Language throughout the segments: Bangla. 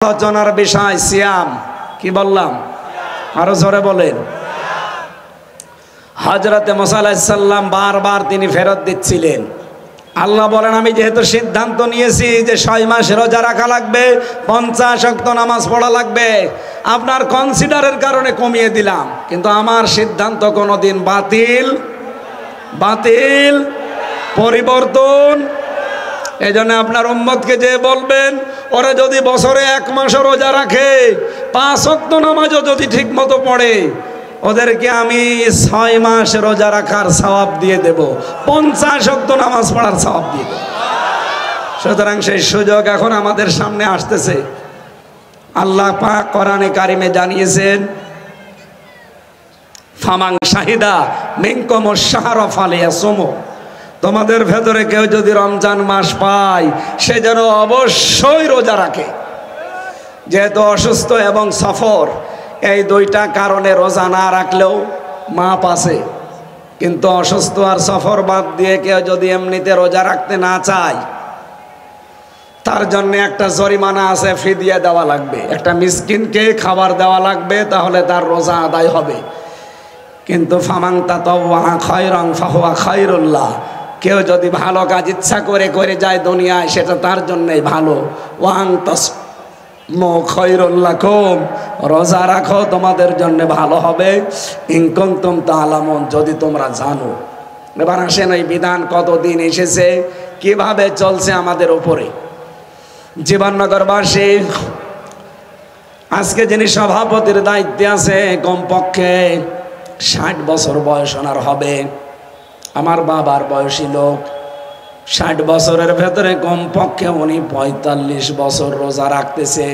আলোচনার বিষয় সিয়াম। কি বললাম? আরো জোরে বলেন। হযরতে মুসা আলাইহিস সালাম বারবার তিনি ফেরত দিচ্ছিলেন। আল্লাহ বলেন, আমি যেহেতু সিদ্ধান্ত নিয়েছি যে 6 মাস রোজা রাখা লাগবে, 50 ওয়াক্ত নামাজ পড়া লাগবে, আপনার কনসিডারের কারণে কমিয়ে দিলাম, কিন্তু আমার সিদ্ধান্ত কোনোদিন বাতিল পরিবর্তন। এই জন্য আপনার উম্মতকে যে বলবেন, ওরা যদি বছরে 1 মাস রোজা রাখে, 5 ওয়াক্ত নামাজও যদি ঠিক মতো পড়ে, ওদেরকে আমি 6 মাস রোজা রাখার সওয়াব দিয়ে দেব, 50 ওয়াক্ত নামাজ পড়ার সওয়াব দিয়ে দেব। সুতরাং সেই সুযোগ এখন আমাদের সামনে আসতেছে। আল্লাহ পাক কোরআনে কারিমে জানিয়েছেন, ফামান শাহিদা মিনকুমুশ শাহরা ফালিয়াসুমু, তোমাদের ভেতরে কেউ যদি রমজান মাস পায়, সে যেন অবশ্যই রোজা রাখে। যেহেতু অসুস্থ এবং সফর, এই দুইটা কারণে রোজা না রাখলেও মাপ আছে, কিন্তু অসুস্থ আর সফর বাদ দিয়ে কেউ যদি এমনিতে রোজা রাখতে না চায়, তার জন্য একটা জরিমানা আছে, ফিদিয়া দেওয়া লাগবে, একটা মিসকিনকে খাবার দেওয়া লাগবে, তাহলে তার রোজা আদায় হবে। কিন্তু ফামান তাতাওয়া খায়রান ফাহুয়া খায়রুল লাহ, কেউ যদি ভালো কাজ ইচ্ছা করে করে যায় দুনিয়ায়, সেটা তার জন্যই ভালো। ওয়াং তাসমু খায়রুল লাকুম, রোজা রাখো তোমাদের জন্য ভালো হবে। ইন কুনতুম তা'লামুন, যদি তোমরা জানো। এবার আসেন, এই বিধান কতদিন এসেছে, কিভাবে চলছে আমাদের উপরে। জীবননগরবাসী, আজকে যিনি সভাপতির দায়িত্বে আছে, কমপক্ষে 60 বছর বয়স ওনার হবে। আমার বাবার বয়সী লোক, 60 বছরের ভেতরে কমপক্ষে উনি 45 বছর রোজা রাখতেছে।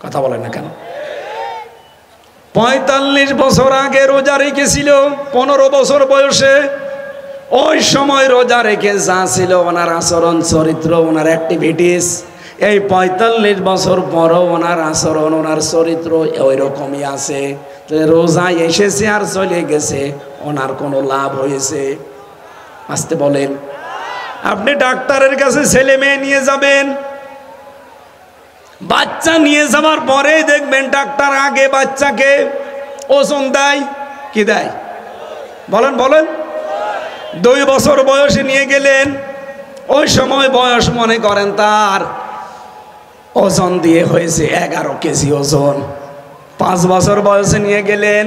কথা বলেন না কেন? 45 বছর আগে রোজা রেখেছিল 15 বছর বয়সে। ওই সময় রোজা রেখে যা ছিল ওনার আচরণ চরিত্র, ওনার অ্যাক্টিভিটিস, এই 45 বছর পরও ওনার আচরণ, ওনার চরিত্র ওই রকমই আছে। রোজা এসেছে আর চলে গেছে, ওনার কোনো লাভ হয়েছে? আসতে বলেন। আপনি ডাক্তারের কাছে ছেলে মেয়ে নিয়ে যাবেন, বাচ্চা নিয়ে যাওয়ার পরে দেখবেন ডাক্তার আগে বাচ্চাকে ওজন দেয়। কি দেয়? বলেন বলেন। 2 বছর বয়সে নিয়ে গেলেন, ওই সময় বয়স মনে করেন তার ওজন দিয়ে হয়েছে 11 কেজি ওজন। 5 বছর বয়সে নিয়ে গেলেন,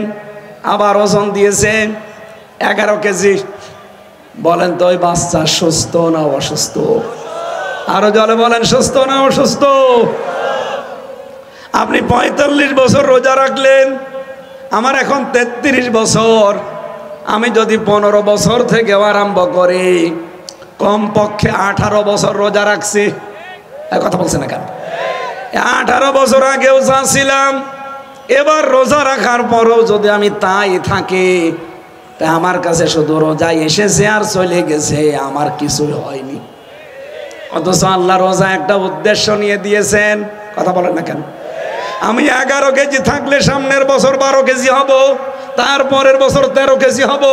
আবার ওজন দিয়েছে 11 কেজি। বলেন তো ওই বাচ্চা সুস্থ না অসুস্থ? আরো জলে বলেন, সুস্থ না অসুস্থ? আপনি 45 বছর রোজা রাখলেন, আমার এখন 33 বছর। আমি যদি 15 বছর থেকে আরম্ভ করি, কমপক্ষে 18 বছর রোজা রাখছি। কথা বলছে না কেন? 18 বছর আগেও যা ছিলাম, এবার রোজা রাখার পরও যদি আমি তাই থাকি, তা আমার কাছে শুধু রোজা এসেছে আর চলে গেছে, আমার কিছুই হয়নি। অথচ আল্লাহ রোজা একটা উদ্দেশ্য নিয়ে দিয়েছেন। কথা বলেন না কেন? আমি 11 কেজি থাকলে সামনের বছর 12 কেজি হব, তারপরের বছর 13 কেজি হব।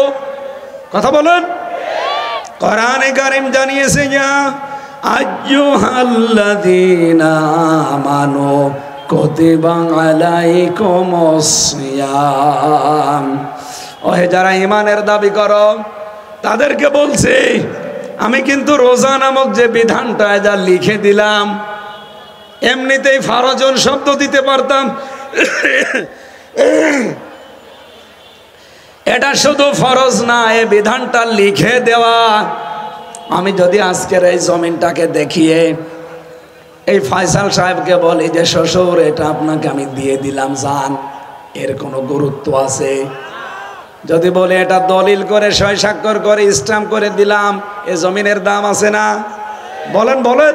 কথা বলেন। কোরআনে কারীম জানিয়েছে, ইয়া আইয়ুহাল্লাযীনা আমানু কুতিবা আলাইকুমুস সিয়াম, ওহে যারা ঈমানের দাবি করো, তাদেরকে বলছি, আমি কিন্তু রোজা নামক যে বিধানটা যা লিখে দিলাম, এমনিতেই ফারজন শব্দ দিতে পারতাম। এটা শুধু ফরজ না, এই বিধানটা লিখে দেওয়া। আমি যদি আজকের এই জমিনটাকে দেখিয়ে এই ফয়সাল সাহেবকে বলি যে শ্বশুর, এটা আপনাকে আমি দিয়ে দিলাম, যান, এর কোনো গুরুত্ব আছে? যদি বলে এটা দলিল করে সই স্বাক্ষর করে স্ট্যাম্প করে দিলাম, এ জমিনের দাম আছে না? বলেন বলেন।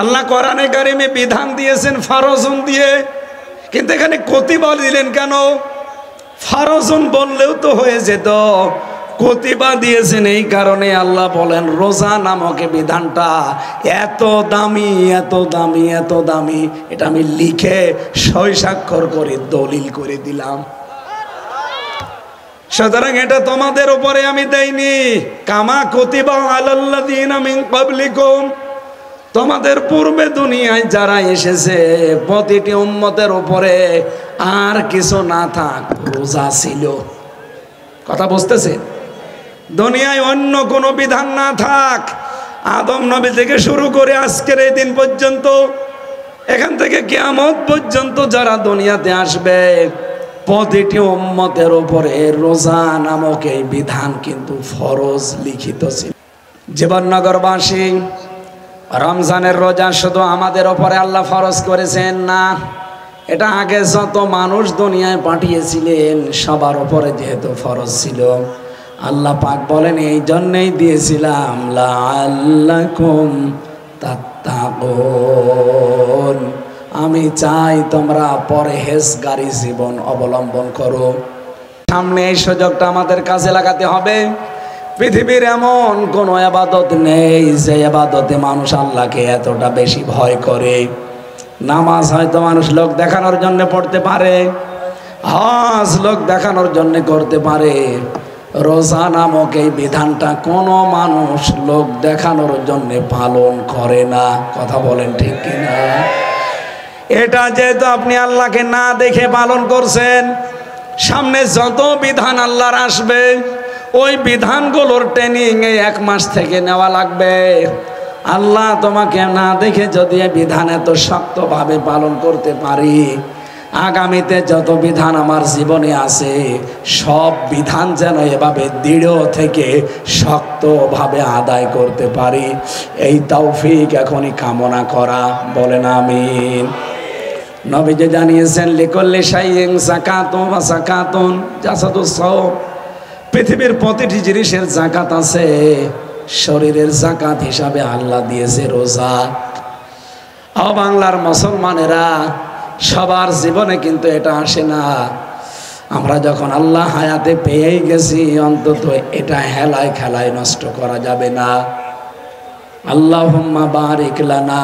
আল্লাহ কোরআনে কারিমে বিধান দিয়েছেন ফারজুন দিয়ে, কিন্তু এখানে কতিবা দিলেন কেন? ফারজুন বললেও তো হয়ে যেত, কতিবা দিয়েছেন এই কারণে আল্লাহ বলেন রোজা নামক বিধানটা এত দামি, এত দামি, এত দামি, এটা আমি লিখে সই স্বাক্ষর করে দলিল করে দিলাম। সুতরাং এটা তোমাদের উপরে আমি দেইনি, কামা কুতিবা আলাল্লাযীনা মিন ক্বাবলিকুম, তোমাদের পূর্বে দুনিয়ায় যারা এসেছে প্রতিটি উম্মতের উপরে আর কিছু না থাক রোজা ছিল। কথা বুঝতেছে? দুনিয়ায় অন্য কোনো বিধান না থাক, আদম নবী থেকে শুরু করে আজকের এই দিন পর্যন্ত, এখান থেকে কিয়ামত পর্যন্ত যারা দুনিয়াতে আসবে প্রতিটি উম্মতের উপরে রোজা নামক এই বিধান কিন্তু ফরজ লিখিত ছিল। জীবননগরবাসী, রমজানের রোজা শুধু আমাদের ওপরে আল্লাহ ফরজ করেছেন না, এটা আগে যত মানুষ দুনিয়ায় পাঠিয়েছিলেন সবার উপরে যেহেতু ফরজ ছিল, আল্লাহ পাক বলেন এই জন্যই দিয়েছিলাম লাআল্লাকুম তাত্তাকুন, আমি চাই তোমরা পরহেজগারী জীবন অবলম্বন করো। সামনে এই সুযোগটা আমাদের কাজে লাগাতে হবে। পৃথিবীর এমন কোনো ইবাদত নেই যে ইবাদতে মানুষ আল্লাহকে এতটা বেশি ভয় করে। নামাজ হয়তো মানুষ লোক দেখানোর জন্য পড়তে পারে, হজ লোক দেখানোর জন্য করতে পারে, রোজা নামক এই বিধানটা কোনো মানুষ লোক দেখানোর জন্য পালন করে না। কথা বলেন ঠিক কিনা? এটা যেহেতু আপনি আল্লাহকে না দেখে পালন করছেন, সামনে যত বিধান আল্লাহর আসবে ওই বিধানগুলোর ট্রেনিং এই 1 মাস থেকে নেওয়া লাগবে। আল্লাহ তোমাকে না দেখে যদি এই বিধান এত শক্তভাবে পালন করতে পারি, আগামীতে যত বিধান আমার জীবনে আছে সব বিধান যেন এভাবে দৃঢ় থেকে শক্তভাবে আদায় করতে পারি, এই তৌফিক এখনই কামনা করা। বলেন আমিন। নবীজি জানিয়েছেন লিকুল্লি শাইইন যাকাতুন ওয়া যাকাতুন জাসাদুস সাওম, পৃথিবীর প্রতিটি জিনিসের যাকাত আছে, শরীরের যাকাত হিসাবে আল্লাহ দিয়েছে রোজা। ও বাংলার মুসলমানেরা, সবার জীবনে কিন্তু এটা আসে না। আমরা যখন আল্লাহ হায়াতে পেয়েই গেছি, অন্তত এটা হেলায় খেলায় নষ্ট করা যাবে না। আল্লাহুম্মা বারিক লানা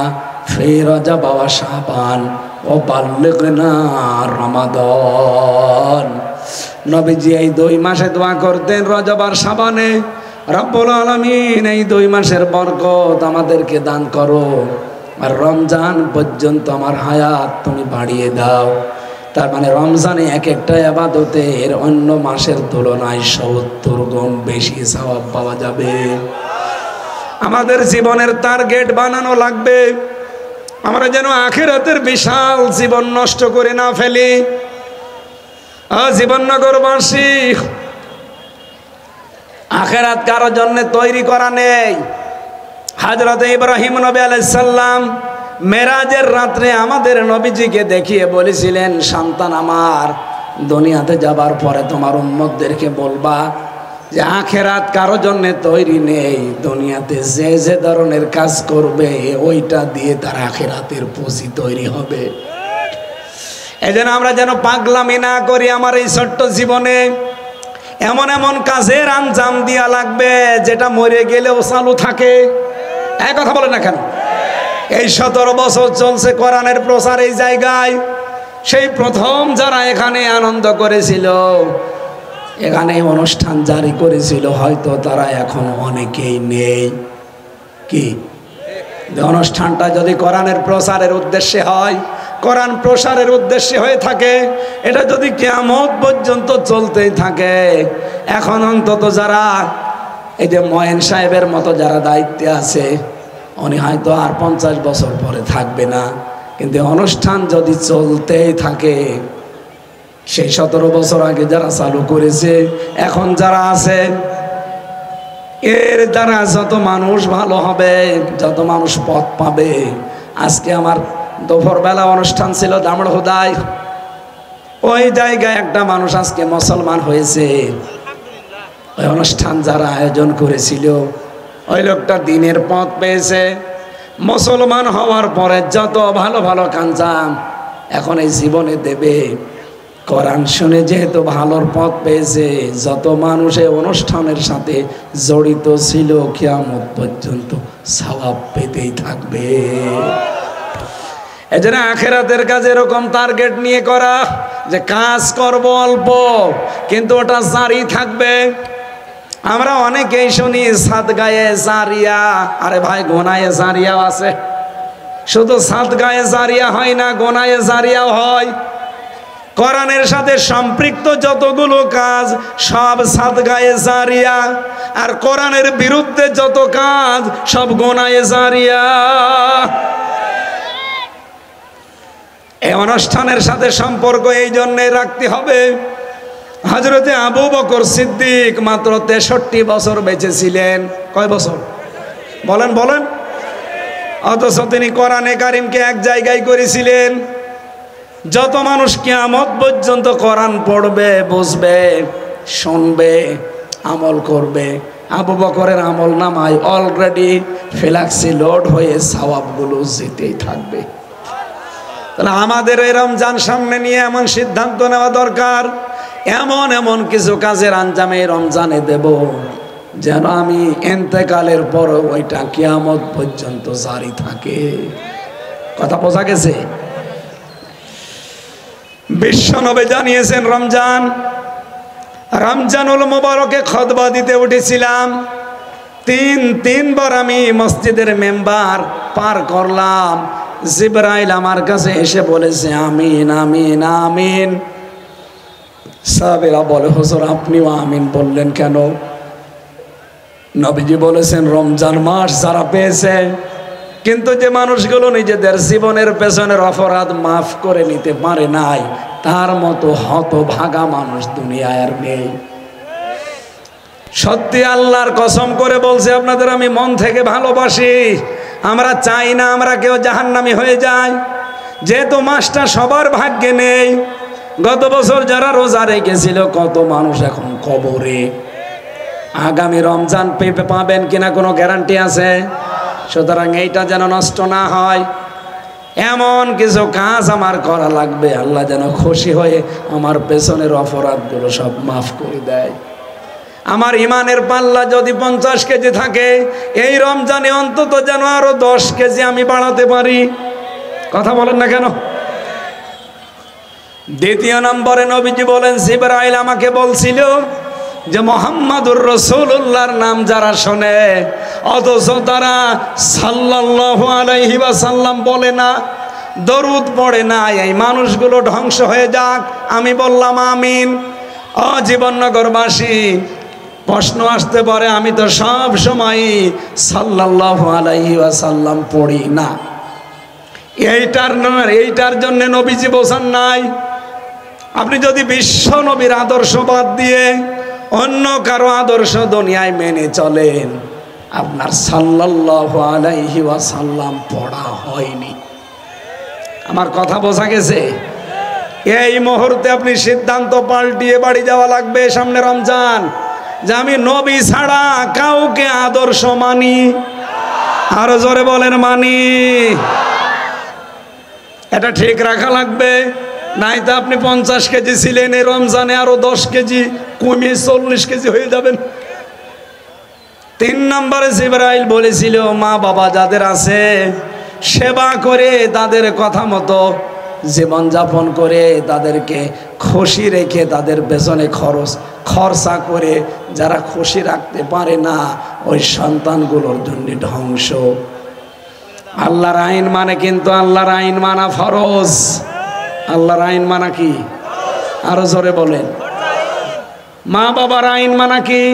ফি রজব ওয়া শাবান ও বাল্লিগনা রমাদান। নবীজি এই 2 মাসে দোয়া করতেন, রজব আর শাবানে, রব্বুল আলামিন এই 2 মাসের বরকত আমাদেরকে দান করো, আর রমজান পর্যন্ত আমার হায়াত তুমি বাড়িয়ে দাও। তার মানে রমজানে এক একটা ইবাদতের অন্য মাসের তুলনায় 70 গুণ বেশি সওয়াব পাওয়া যাবে। আমাদের জীবনের টার্গেট বানানো লাগবে, আমরা যেন আখিরাতের বিশাল জীবন নষ্ট করে না ফেলি। জীবননগরবাসী, আখিরাত কারোর জন্য তৈরি করা নেই। হযরত ইব্রাহিম নবী আলাইহিস সালাম মেরাজের রাত্রে আমাদের নবীজিকে দেখিয়ে বলেছিলেন, সন্তান আমার, দুনিয়াতে যাবার পরে তোমার উম্মতদেরকে বলবা যে আখিরাত কারোর জন্য তৈরি নেই, দুনিয়াতে যে যে ধরনের কাজ করবে ওইটা দিয়ে তার আখিরাতের পুঁজি তৈরি হবে। এজন্য আমরা যেন পাগলামি না করি। আমার এই ছোট্ট জীবনে এমন এমন কাজের আঞ্জাম দেওয়া লাগবে যেটা মরে গেলেও চালু থাকে। এক কথা বলে না কেন? এই 17 বছর চলছে কোরআনের প্রচার এই জায়গায়। সেই প্রথম যারা এখানে আনন্দ করেছিল, এখানে অনুষ্ঠান জারি করেছিল, হয়তো তারা এখন অনেকেই নেই। কি অনুষ্ঠানটা যদি কোরআনের প্রচারের উদ্দেশ্যে হয়, কোরআন প্রসারের উদ্দেশ্যে হয়ে থাকে, এটা যদি কিয়ামত পর্যন্ত চলতেই থাকে, এখন অন্তত যারা এই যে ময়েন সাহেবের মতো যারা দায়িত্বে আছে, উনি হয়তো আর 50 বছর পরে থাকবে না, কিন্তু অনুষ্ঠান যদি চলতেই থাকে, সেই 17 বছর আগে যারা চালু করেছে, এখন যারা আছে, এর দ্বারা যত মানুষ ভালো হবে, যত মানুষ পথ পাবে। আজকে আমার দুপুরবেলা অনুষ্ঠান ছিল দামড়হুদায়, ওই জায়গায় একটা মানুষ আজকে মুসলমান হয়েছে। ওই অনুষ্ঠান যারা আয়োজন করেছিল, ওই লোকটা দিনের পথ পেয়েছে। মুসলমান হওয়ার পরে যত ভালো ভালো কাঞ্জাম এখন এই জীবনে দেবে, কোরআন শুনে যেহেতু ভালোর পথ পেয়েছে, যত মানুষ এই অনুষ্ঠানের সাথে জড়িত ছিল কিয়ামত পর্যন্ত সওয়াব পেতেই থাকবে। এজন্য আখিরাতের কাজে এরকম টার্গেট নিয়ে করা যে কাজ করব অল্প কিন্তু ওটা জারি থাকবে। আমরা অনেকেই শুনি সাদগায়ে জারিয়া, আরে ভাই গোনায়ে জারিয়াও আছে। শুধু সাদগায়ে জারিয়া হয় না, গোনায়ে জারিয়াও হয়। কোরআনের সাথে সম্পৃক্ত যতগুলো কাজ সব সাদগায়ে জারিয়া, আর কোরআনের বিরুদ্ধে যত কাজ সব গোনায়ে জারিয়া। এই অনুষ্ঠানের সাথে সম্পর্ক এই জন্যে রাখতে হবে। হযরতে আবু বকর সিদ্দিক মাত্র 63 বছর বেঁচে ছিলেন। কয় বছর বলেন বলেন? অথচ তিনি কোরআনে কারিমকে এক জায়গায় করেছিলেন। যত মানুষ কিয়ামত পর্যন্ত কোরআন পড়বে, বুঝবে, শুনবে, আমল করবে, আবু বকরের আমল নামায় অলরেডি ফ্ল্যাক্সি লোড হয়ে সওয়াবগুলো যেতেই থাকবে। তাহলে আমাদের এই রমজান সামনে নিয়ে এমন সিদ্ধান্ত নেওয়া দরকার, এমন এমন কিছু কাজের আঞ্জাম এই রমজানে দেব যেন আমি ইন্তেকালের পর ওইটা কিয়ামত পর্যন্ত জারি থাকে। কথা বোঝা গেছে? বিশ্বনবী জানিয়েছেন রমজানুল মুবারকে খুতবা দিতে উঠেছিলাম, তিনবার আমি মসজিদের মেম্বার পার করলাম। জিবরাইল আমার কাছে এসে বলেছে আমিন আমিন আমিন। সাহাবীরা বলে হুজুর আপনিও আমিন বললেন কেন? নবীজি বলেছেন রমজান মাস যারা পেয়েছে, কিন্তু যে মানুষগুলো নিজেদের জীবনের পেছনের অপরাধ মাফ করে নিতে পারে নাই, তার মতো হতভাগা মানুষ দুনিয়ায় আর নেই। সত্যি আল্লাহর কসম করে বলছে আপনাদের আমি মন থেকে ভালোবাসি। আমরা চাই না আমরা কেউ জাহান্নামী হয়ে যায়, যেহেতু মাসটা সবার ভাগ্যে নেই। গত বছর যারা রোজা রেখেছিল কত মানুষ এখন কবরে। আগামী রমজান পাবেন কিনা কোনো গ্যারান্টি আছে? সুতরাং এইটা যেন নষ্ট না হয়, এমন কিছু কাজ আমার করা লাগবে, আল্লাহ যেন খুশি হয়ে আমার পেছনের অপরাধগুলো সব মাফ করে দেয়। আমার ইমানের পাল্লা যদি 50 কেজি থাকে, এই রমজানে অন্তত যেন আরো 10 কেজি আমি বাড়াতে পারি। কথা বলেন না কেন? দ্বিতীয় নম্বরে নবীজি বলেন জিবরাইল আমাকে বলছিল যে মুহাম্মাদুর রাসূলুল্লাহর নাম যারা শোনে অথচ তারা সাল্লাল্লাহু আলাইহি ওয়াসাল্লাম বলে না, দরুদ পড়ে না, এই মানুষগুলো ধ্বংস হয়ে যাক। আমি বললাম আমিন। জীবননগরবাসী, প্রশ্ন আসতে পারে আমি তো সব সময় সাল্লাল্লাহু আলাইহি ওয়াসাল্লাম পড়ি না, এইটার জন্য নবীজি বোঝান নাই। আপনি যদি বিশ্ব নবীর আদর্শ বাদ দিয়ে অন্য কারো আদর্শ দুনিয়ায় মেনে চলেন, আপনার সাল্লাল্লাহু আলাইহি ওয়াসাল্লাম পড়া হয়নি। আমার কথা বোঝা গেছে? এই মুহূর্তে আপনি সিদ্ধান্ত পাল্টিয়ে বাড়ি যাওয়া লাগবে সামনে রমজান, যে আমি নবী ছাড়া কাউকে আদর্শ মানি। আরো জোরে বলেন মানি। এটা ঠিক রাখা লাগবে, নাই তো আপনি 50 কেজি ছিলেন, এই রমজানে আরো 10 কেজি কমিয়ে 40 কেজি হয়ে যাবেন। 3 নম্বরে জিবরাইল বলেছিল মা বাবা যাদের আছে সেবা করে, তাদের কথা মতো জীবনযাপন করে, তাদেরকে খুশি রেখে তাদের পেছনে খরচা করে যারা খুশি রাখতে পারে না, ওই সন্তানগুলোর জন্য ধ্বংস। আল্লাহর আইন মানে কিন্তু আল্লাহর আইন মানা ফরজ। আল্লাহর আইন মানা কি? আরো জোরে বলেন। মা বাবার আইন মানা কি?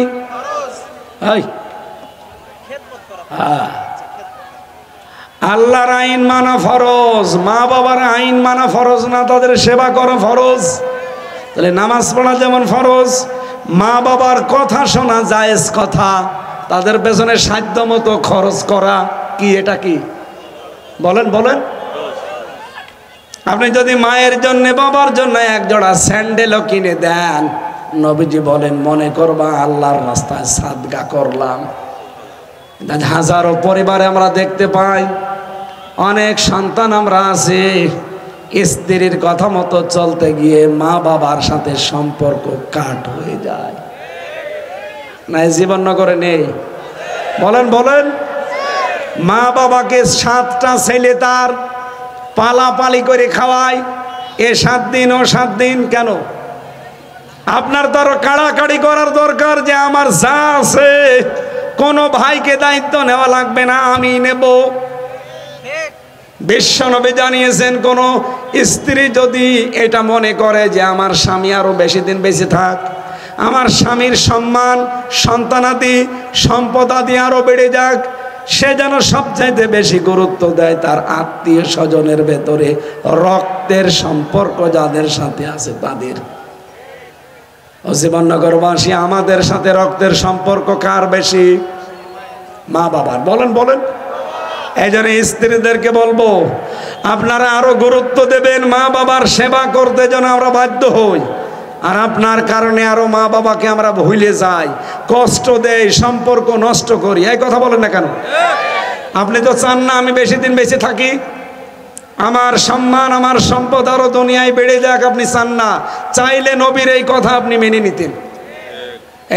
আল্লাহর আইন মানা ফরজ, মা বাবার আইন মানা ফরজ না, তাদের সেবা করা ফরজ। তাহলে নামাজ পড়া যেমন ফরজ, মা বাবার কথা শোনা জায়েজ কথা, তাদের পেছনে সাধ্য মতো খরচ করা কি? এটা কি? বলেন বলেন। আপনি যদি মায়ের জন্য বাবার জন্য এক জোড়া স্যান্ডেলও কিনে দেন, নবীজি বলেন মনে করবা আল্লাহর রাস্তায় সাদগা করলাম। হাজারো পরিবারে আমরা দেখতে পাই, অনেক সন্তান আমরা আছি, স্ত্রীর কথা মতো চলতে গিয়ে মা বাবার সাথে সম্পর্ক কাট হয়ে যায়। না জীবননগরে নেই? বলেন বলেন। মা বাবাকে 7টা ছেলে তার পালাপালি করে খাওয়ায়, এ 7 দিন ও 7 দিন। কেন? আপনার তো আরো কাড়াকাড়ি করার দরকার যে আমার যা আছে কোনো ভাইকে দায়িত্ব নেওয়া লাগবে না, আমি নেব। বিশ্বনবী জানিয়েছেন, কোন স্ত্রী যদি এটা মনে করে যে আমার স্বামী আরো বেশি দিন বেঁচে থাক, আমার স্বামীর সম্মান, সন্তানাদি, সম্পদাদি আরো বেড়ে যাক, সে যেন সবচাইতে বেশি গুরুত্ব দেয় তার আত্মীয় স্বজনের ভেতরে রক্তের সম্পর্ক যাদের সাথে আছে তাদের। জীবননগরবাসী, আমাদের সাথে রক্তের সম্পর্ক কার বেশি? মা বাবার। বলেন বলেন। এই জন্য স্ত্রীদেরকে বলবো, আপনারা আরো গুরুত্ব দেবেন, মা বাবার সেবা করতে যেন আমরা বাধ্য হই। আর আপনার কারণে আরো মা বাবাকে আমরা ভুলে যাই, কষ্ট দেই, সম্পর্ক নষ্ট করি। এই কথা বলেন না কেন? আপনি তো চান না আমি বেশি দিন বেঁচে থাকি, আমার সম্মান, আমার সম্পদ আরো দুনিয়ায় বেড়ে যাক, আপনি চান না। চাইলে নবীর এই কথা আপনি মেনে নিতেন।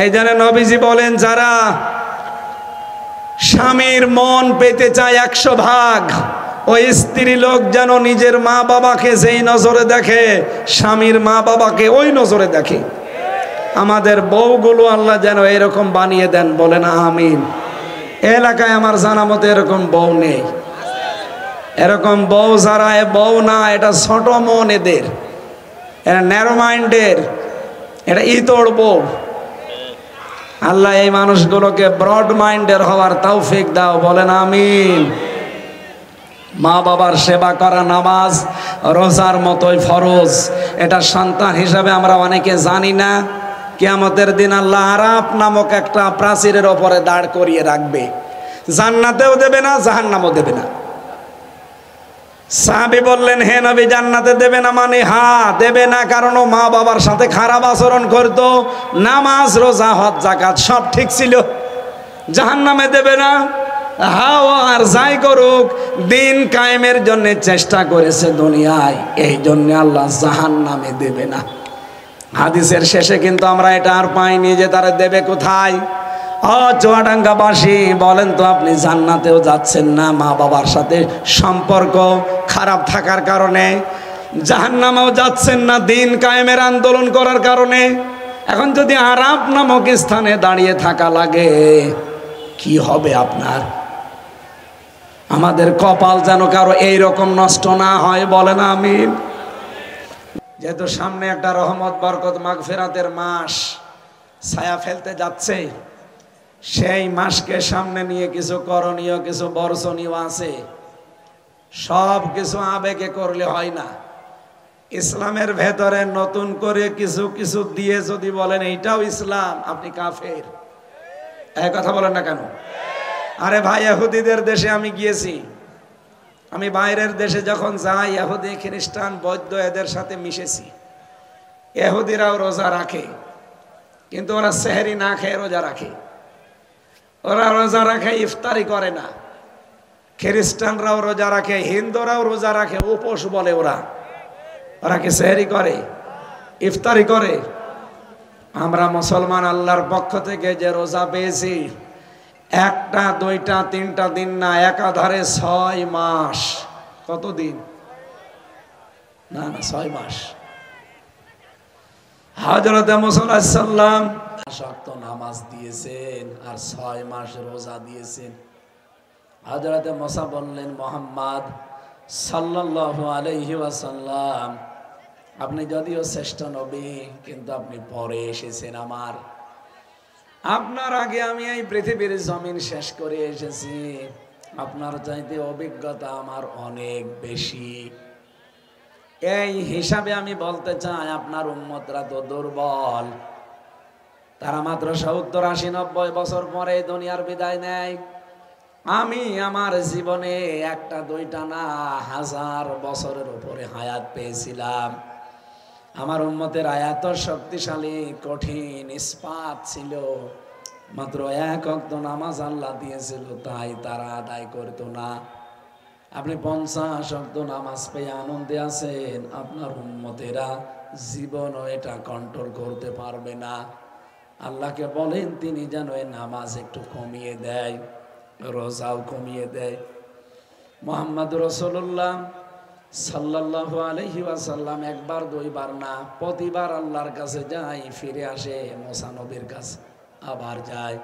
এই জন্য নবীজি বলেন, যারা স্বামীর মন পেতে চায় 100 ভাগ, ওই স্ত্রী লোক যেন নিজের মা বাবাকে যেই নজরে দেখে, স্বামীর মা বাবাকে ওই নজরে দেখে। আমাদের বউগুলো আল্লাহ যেন এরকম বানিয়ে দেন, বলেন আমিন। এলাকায় আমার জানা মতো এরকম বউ নেই। এরকম বউ যারা, বউ না, এটা ছোট মন এদের, এটা ন্যারো মাইন্ডের, এটা ইতর বউ। আল্লাহ এই মানুষগুলোকে ব্রড মাইন্ডের হওয়ার তৌফিক দাও, বলেন আমিন। মা বাবার সেবা করা নামাজ রোজার মতোই ফরজ। এটা সন্তান হিসাবে আমরা অনেকে জানি না। কিয়ামতের দিন আল্লাহ আরাফ নামক একটা প্রাচীরের ওপরে দাঁড় করিয়ে রাখবে, জান্নাতেও দেবে না, জাহান্নামও দেবে না। সাহাবী বললেন, হে নবী, জান্নাতে দেবে না মানে? হ্যাঁ দেবে না, কারণ ও মা বাবার সাথে খারাপ আচরণ করতো, নামাজ রোজা হজ যাকাত সব ঠিক ছিল। জাহান্নামে দেবে না? হ্যাঁ, আর যাই করুক, দিন কায়েমের জন্য চেষ্টা করেছে দুনিয়ায়, এই জন্য আল্লাহ জাহান্নামে দেবে না। হাদিসের শেষে কিন্তু আমরা এটা আর পাইনি যে তারা দেবে কোথায়। চুয়াডাঙ্গাবাসী, বলেন তো, আপনি জান্নাতেও যাচ্ছেন না মা বাবার সাথে সম্পর্ক খারাপ থাকার কারণে, জাহান্নামেও যাচ্ছেন না দিন কায়েমের আন্দোলন করার কারণে। এখন যদি আরাফ নামক স্থানে দাঁড়িয়ে থাকা লাগে, কি হবে আপনার? আমাদের কপাল যেন কারো এইরকম নষ্ট না হয়, বলেন আমিন। যেহেতু সামনে একটা রহমত, বরকত, মাগফিরাতের মাস ছায়া ফেলতে যাচ্ছে, সেই মাসকে সামনে নিয়ে কিছু করণীয়, কিছু বর্জনীয় আছে। সব কিছু আবেগে করলে হয় না। ইসলামের ভেতরে নতুন করে কিছু কিছু দিয়ে যদি বলেন এইটাও ইসলাম, আপনি কাফের। এই কথা বলেন না কেন? আরে ভাই, ইহুদিদের দেশে আমি গিয়েছি। আমি বাইরের দেশে যখন যাই, ইহুদি, খ্রিস্টান, বৌদ্ধ এদের সাথে মিশেছি। ইহুদিরাও রোজা রাখে, কিন্তু ওরা সেহরি না খেয়ে রোজা রাখে। ওরা রোজা রাখে, ইফতারি করে না। খ্রিস্টানরাও রোজা রাখে, হিন্দুরাও রোজা রাখে, উপোস বলে ওরা। ওরা কি সেহরি করে, ইফতারি করে? আমরা মুসলমান আল্লাহর পক্ষ থেকে যে রোজা পেয়েছি, একটা, দুইটা, তিনটা দিন না, একাধারে 6 মাস। কত দিন? না না, 6 মাস। হযরত মুসা আলাইহিস সালাম শক্ত নামাজ দিয়েছেন আর 6 মাস রোজা দিয়েছেন। হযরত মুসা বললেন, মুহাম্মদ সাল্লাল্লাহু আলাইহি ওয়াসাল্লাম, আপনি যদিও শ্রেষ্ঠ নবী, কিন্তু আপনি পরে এসেছেন আমার। আপনার আগে আমি এই পৃথিবীর জমিন শেষ করে এসেছি। আপনার চাইতে অভিজ্ঞতা আমার অনেক বেশি। এই হিসাবে আমি বলতে চাই, আপনার উম্মতরা তো দুর্বল। তারা মাত্র 70, 80, 90 বছর পরে দুনিয়ার বিদায় নেয়। আমি আমার জীবনে একটা, দুইটা না, 1000 বছরের উপরে হায়াত পেয়েছিলাম। আমার উম্মতের এত শক্তিশালী, কঠিন, ইস্পাত ছিল। মাত্র 1 ওয়াক্ত নামাজ আল্লাহ দিয়েছিল, তাই তারা আদায় করতো না। আপনি 50 ওয়াক্ত নামাজ পেয়ে আনন্দে আছেন, আপনার উম্মতেরা জীবনও এটা কন্ট্রোল করতে পারবে না। আল্লাহকে বলেন তিনি যেন এই নামাজ একটু কমিয়ে দেয়, রোজাও কমিয়ে দেয়। মুহাম্মদ রাসূলুল্লাহ সাল্লাল্লাহু আলাইহি ওয়াসাল্লাম একবার, দুইবার না, প্রতিবার আল্লাহর কাছে যায়, ফিরে আসে মুসা নবীর কাছে, আবার যায়।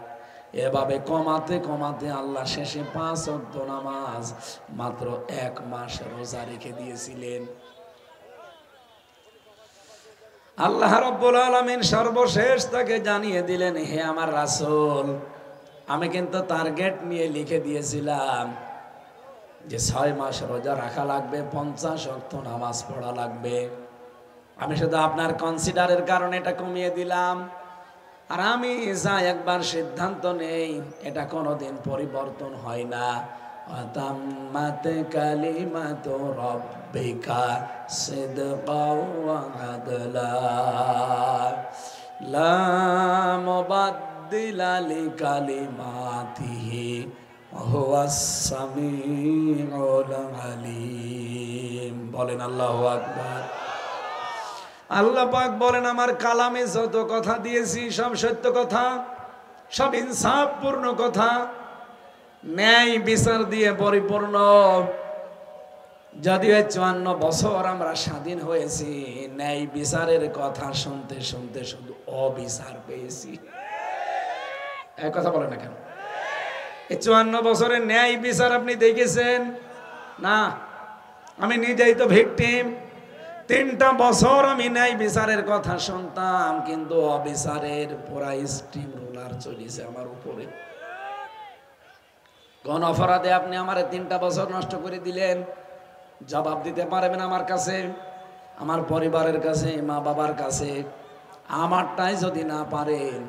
এভাবে কমাতে কমাতে আল্লাহ শেষে 5 ওয়াক্ত নামাজ মাত্র 1 মাস রোজা রেখে দিয়েছিলেন। আল্লাহ রাব্বুল আলামিন সর্বশেষ তাকে জানিয়ে দিলেন, হে আমার রাসূল, আমি কিন্তু টার্গেট নিয়ে লিখে দিয়েছিলাম যে 6 মাস রোজা রাখা লাগবে, 50 ওয়াক্ত নামাজ পড়া লাগবে। আমি শুধু আপনার কনসিডারের কারণে এটা কমিয়ে দিলাম। আর আমি যা একবার সিদ্ধান্ত নেই এটা কোনোদিন পরিবর্তন হয় না। وتمت كلمة ربك صدقا وعدلا لا مبدل لكلماته وهو السميع العليم। বলেন আল্লাহু আকবার। আল্লাহ পাক বলেন, আমার কালামে যত কথা দিয়েছি সব সত্য কথা, সব ইনসাফপূর্ণ কথা, ন্যায় বিচার দিয়ে পরিপূর্ণ। যদিও 54 বছর আমরা স্বাধীন হয়েছি, ন্যায় বিচারের কথা শুনতে শুনতে শুধু অবিচার পেয়েছি। এক কথা বলে না কেন? এই 54 বছরের ন্যায় বিচার আপনি দেখেছেন না? আমি নিজেই তো ভিকটিম। 3টা বছর আমি ন্যায় বিচারের কথা শুনতাম, কিন্তু অবিচারের পুরা স্টিম রোলার চলেছে আমার উপরে। কোন অপরাধে আপনি আমার 3টা বছর নষ্ট করে দিলেন? জবাব দিতে পারবেন আমার কাছে, আমার পরিবারের কাছে, মা বাবার কাছে? আমারটাই যদি না পারেন,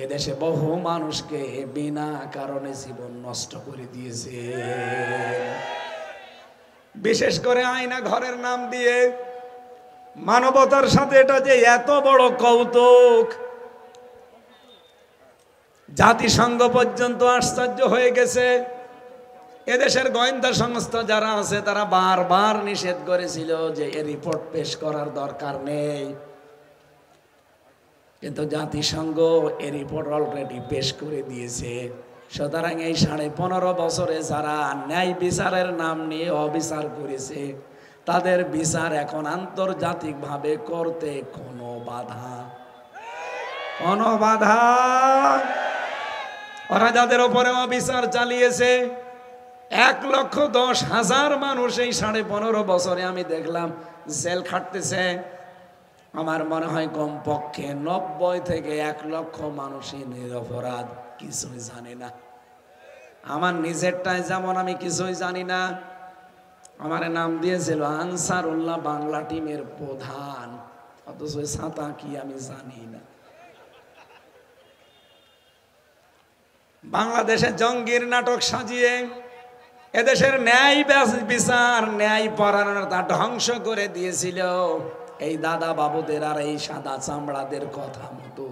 এদেশে বহু মানুষকে বিনা কারণে জীবন নষ্ট করে দিয়েছে। বিশেষ করে আয়না ঘরের নাম দিয়ে মানবতার সাথে এটা যে এত বড় কৌতুক, জাতিসংঘ পর্যন্ত আশ্চর্য হয়ে গেছে। এদেশের গোয়েন্দা সংস্থা যারা আছে তারা বারবার নিষেধ করেছিল যে এই রিপোর্ট পেশ করার দরকার নেই, কিন্তু জাতিসংঘ এই রিপোর্ট অলরেডি পেশ করে দিয়েছে। সুতরাং এই 15.5 বছরে যারা ন্যায় বিচারের নাম নিয়ে অবিচার করেছে, তাদের বিচার এখন আন্তর্জাতিকভাবে করতে কোনো বাধা ওরা যাদের উপরে অবিচার চালিয়েছে, 1,10,000 মানুষ এই 15.5 বছরে আমি দেখলাম জেল খাটতেছে। আমার মনে হয় কমপক্ষে 90 থেকে 1 লক্ষ মানুষই নিরপরাধ, কিছুই জানে না। আমার নিজেরটাই যেমন আমি কিছুই জানি না। আমার নাম দিয়েছিল আনসারুল্লাহ বাংলা টিমের প্রধান, অথচ ছাতা কি আমি জানি না। বাংলাদেশে জঙ্গির নাটক সাজিয়ে এদেশের ন্যায় বিচার, ন্যায় পরায়ণতা ধ্বংস করে দিয়েছিল এই দাদা বাবুদের আর এই সাদা চামড়াদের কথা মতো।